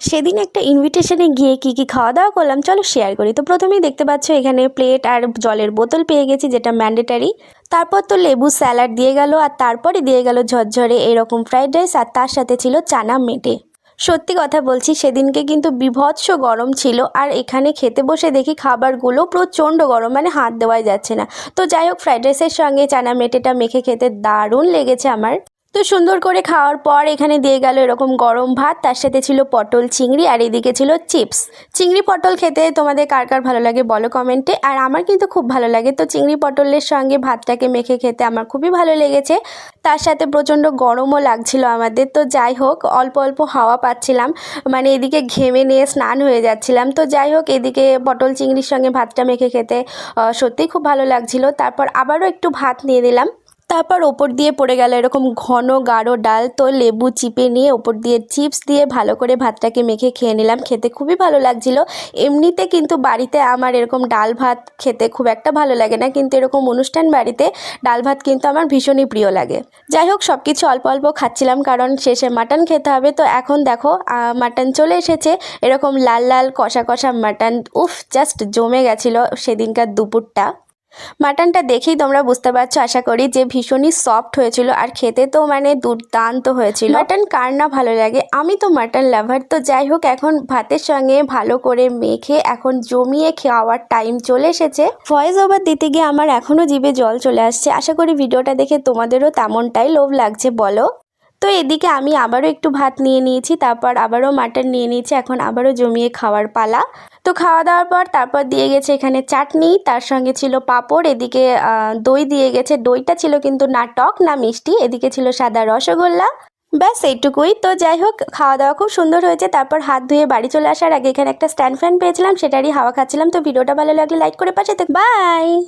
সেদিন একটা ইনভিটেশনে গিয়ে কি খাওয়া দাওয়া করলাম চলো শেয়ার করি। তো প্রথমেই দেখতে পাচ্ছ এখানে প্লেট আর জলের বোতল পেয়ে গেছি, যেটা ম্যান্ডেটারি। তারপর তো লেবু স্যালাড দিয়ে গেল, আর তারপরে দিয়ে গেল ঝরঝরে এরকম ফ্রাইড রাইস, আর তার সাথে ছিল চানা মেটে। সত্যি কথা বলছি, সেদিনকে কিন্তু বিভৎস গরম ছিল, আর এখানে খেতে বসে দেখি খাবারগুলো প্রচণ্ড গরম, মানে হাত দেওয়াই যাচ্ছে না। তো যাই হোক, ফ্রাইড রাইসের সঙ্গে চানা মেটেটা মেখে খেতে দারুণ লেগেছে আমার। তো সুন্দর করে খাওয়ার পর এখানে দিয়ে গেল এরকম গরম ভাত, তার সাথে ছিল পটল চিংড়ি, আর এদিকে ছিল চিপস। চিংড়ি পটল খেতে তোমাদের কার কার ভালো লাগে বলো কমেন্টে, আর আমার কিন্তু খুব ভালো লাগে। তো চিংড়ি পটলের সঙ্গে ভাতটাকে মেখে খেতে আমার খুবই ভালো লেগেছে। তার সাথে প্রচণ্ড গরমও লাগছিল আমাদের। তো যাই হোক, অল্প অল্প হাওয়া পাচ্ছিলাম, মানে এদিকে ঘেমে নিয়ে স্নান হয়ে যাচ্ছিলাম। তো যাই হোক, এদিকে পটল চিংড়ির সঙ্গে ভাতটা মেখে খেতে সত্যিই খুব ভালো লাগছিল। তারপর আবারও একটু ভাত নিয়ে নিলাম। তারপর ওপর দিয়ে পড়ে গেল এরকম ঘন গাঢ় ডাল। তো লেবু চিপে নিয়ে ওপর দিয়ে চিপস দিয়ে ভালো করে ভাতটাকে মেখে খেয়ে নিলাম। খেতে খুবই ভালো লাগছিল। এমনিতে কিন্তু বাড়িতে আমার এরকম ডাল ভাত খেতে খুব একটা ভালো লাগে না, কিন্তু এরকম অনুষ্ঠান বাড়িতে ডাল ভাত কিন্তু আমার ভীষণই প্রিয় লাগে। যাই হোক, সব কিছু অল্প অল্প খাচ্ছিলাম, কারণ শেষে মাটন খেতে হবে। তো এখন দেখো মাটন চলে এসেছে, এরকম লাল লাল কষা কষা মাটন। উফ, জাস্ট জমে গেছিলো সেদিনকার দুপুরটা। মাটনটা দেখেই তোমরা বুঝতে পারছো আশা করি যে ভীষণই সফট হয়েছিল, আর খেতে তো মানে দুর্দান্ত হয়েছিল। মাটন কার না ভালো লাগে, আমি তো মাটন লাভার। তো যাই হোক, এখন ভাতের সঙ্গে ভালো করে মেখে এখন জমিয়ে খাওয়ার টাইম চলে এসেছে। ভয়েস ওভার দিতে গিয়ে আমার এখনও জিভে জল চলে আসছে। আশা করি ভিডিওটা দেখে তোমাদেরও তেমনটাই লোভ লাগছে বলো। তো এদিকে আমি আবারও একটু ভাত নিয়ে নিয়েছি, তারপর আবারও মাটন নিয়ে নিয়েছি, এখন আবারও জমিয়ে খাওয়ার পালা। তো খাওয়া দাওয়ার পর তারপর দিয়ে গেছে এখানে চাটনি, তার সঙ্গে ছিল পাঁপড়, এদিকে দই দিয়ে গেছে। দইটা ছিল কিন্তু না টক না মিষ্টি, এদিকে ছিল সাদা রসগোল্লা। ব্যাস এইটুকুই। তো যাই হোক, খাওয়া দাওয়া খুব সুন্দর হয়েছে। তারপর হাত ধুয়ে বাড়ি চলে আসার আগে এখানে একটা স্ট্যান্ড ফ্যান পেয়েছিলাম, সেটারই হাওয়া খাচ্ছিলাম। তো ভিডিওটা ভালো লাগলে লাইক করে পাশে থাকো। বাই।